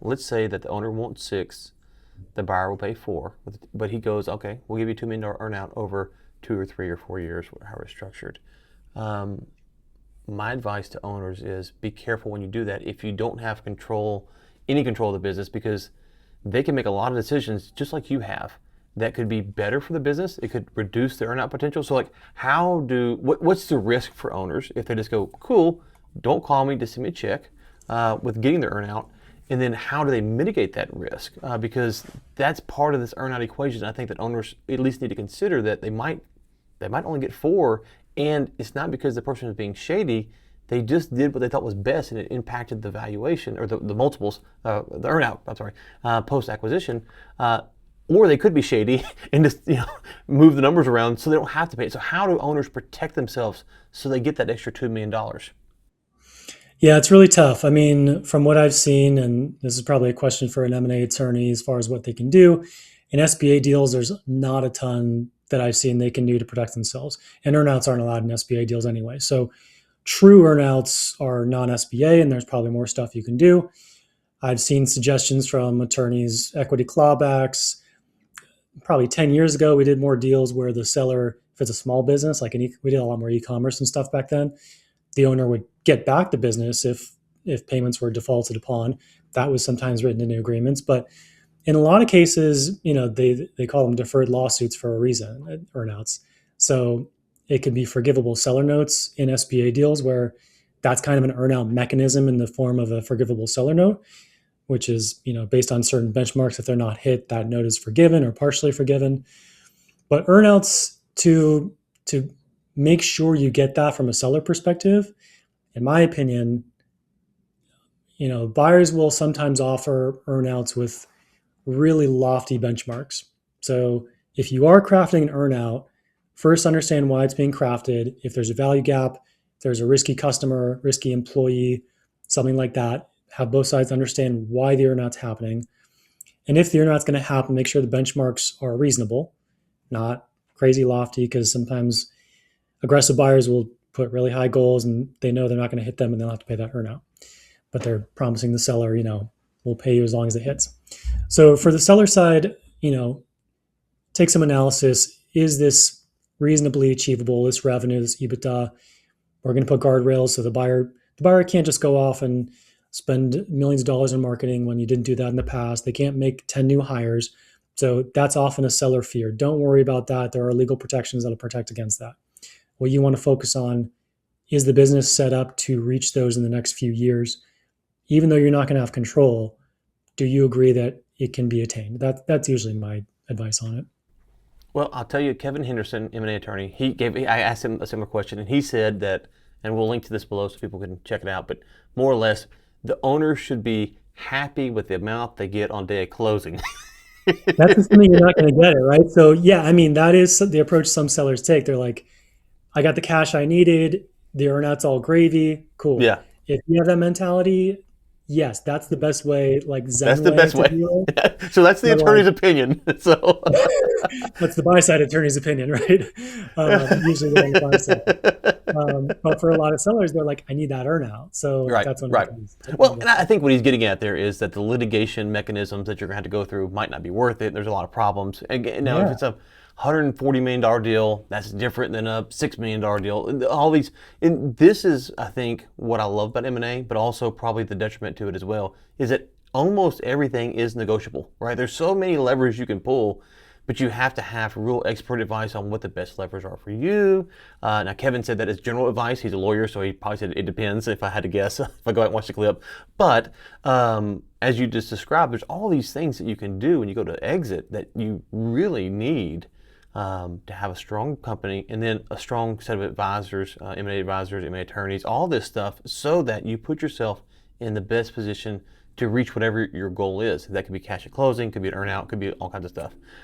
let's say that the owner wants 6, the buyer will pay 4, but he goes, okay, we'll give you $2 million earnout over 2 or 3 or 4 years, however it's structured. My advice to owners is be careful when you do that if you don't have any control of the business, because they can make a lot of decisions just like you have that could be better for the business. It could reduce the earnout potential. So like, what's the risk for owners if they just go, cool, don't call me, just send me a check with getting their earnout? And then how do they mitigate that risk? Because that's part of this earnout equation. I think that owners at least need to consider that they might only get 4, and it's not because the person is being shady. They just did what they thought was best, and it impacted the valuation or the multiples, the earnout. I'm sorry, post acquisition. Or they could be shady and just move the numbers around so they don't have to pay it. So how do owners protect themselves so they get that extra $2 million? Yeah, it's really tough. I mean, from what I've seen, and this is probably a question for an M&A attorney as far as what they can do, in SBA deals, there's not a ton that I've seen they can do to protect themselves. And earnouts aren't allowed in SBA deals anyway. So true earnouts are non-SBA, and there's probably more stuff you can do. I've seen suggestions from attorneys, equity clawbacks. Probably 10 years ago, we did more deals where the seller, if it's a small business, we did a lot more e-commerce and stuff back then, the owner would get back the business if payments were defaulted upon. That was sometimes written into agreements. But in a lot of cases, they call them deferred lawsuits for a reason, earnouts. So it can be forgivable seller notes in SBA deals where that's kind of an earnout mechanism in the form of a forgivable seller note, which is, based on certain benchmarks. If they're not hit, that note is forgiven or partially forgiven. But earnouts, to make sure you get that from a seller perspective, in my opinion, buyers will sometimes offer earnouts with really lofty benchmarks. So if you are crafting an earnout, first understand why it's being crafted. If there's a value gap, if there's a risky customer, risky employee, something like that, have both sides understand why the earnout's happening. And if the earnout's going to happen, make sure the benchmarks are reasonable, not crazy lofty, because sometimes aggressive buyers will put really high goals and they know they're not going to hit them and they'll have to pay that earnout. But they're promising the seller, we'll pay you as long as it hits. So for the seller side, take some analysis. Is this reasonably achievable, this revenue, this EBITDA? We're going to put guardrails so the buyer can't just go off and spend millions of dollars in marketing when you didn't do that in the past. They can't make 10 new hires. So that's often a seller fear. Don't worry about that. There are legal protections that'll protect against that. What you want to focus on is the business set up to reach those in the next few years. Even though you're not going to have control, do you agree that it can be attained? That's usually my advice on it. Well, I'll tell you, Kevin Henderson, M&A attorney, I asked him a similar question, and he said that, and we'll link to this below so people can check it out, but more or less, the owner should be happy with the amount they get on day of closing. That's assuming you're not going to get it, right? So yeah, I mean, that is the approach some sellers take. They're like, I got the cash I needed. The earnout's all gravy. Cool. Yeah, If you have that mentality, yes, that's the best way, like that's Zen the way best to way. do it. So that's the attorney's Otherwise, opinion. So that's the buy side attorney's opinion, right? Usually they're on the buy side. But for a lot of sellers, they're like, I need that earnout. So right, that's when right. it Well, becomes. and I think what he's getting at there is that the litigation mechanisms that you're going to have to go through might not be worth it. There's a lot of problems. Again, now, if Yeah. it's a $140 million deal, that's different than a $6 million deal. All these, and this is, I think, what I love about M&A, but also probably the detriment to it as well, is that almost everything is negotiable, right? There's so many levers you can pull, but you have to have real expert advice on what the best levers are for you. Now, Kevin said that as general advice. He's a lawyer, so he probably said it depends, if I had to guess, if I go out and watch the clip. But as you just described, there's all these things that you can do when you go to exit that you really need to have a strong company, and then a strong set of advisors, M&A advisors, M&A attorneys, all this stuff, so that you put yourself in the best position to reach whatever your goal is. That could be cash at closing, could be an earnout, could be all kinds of stuff.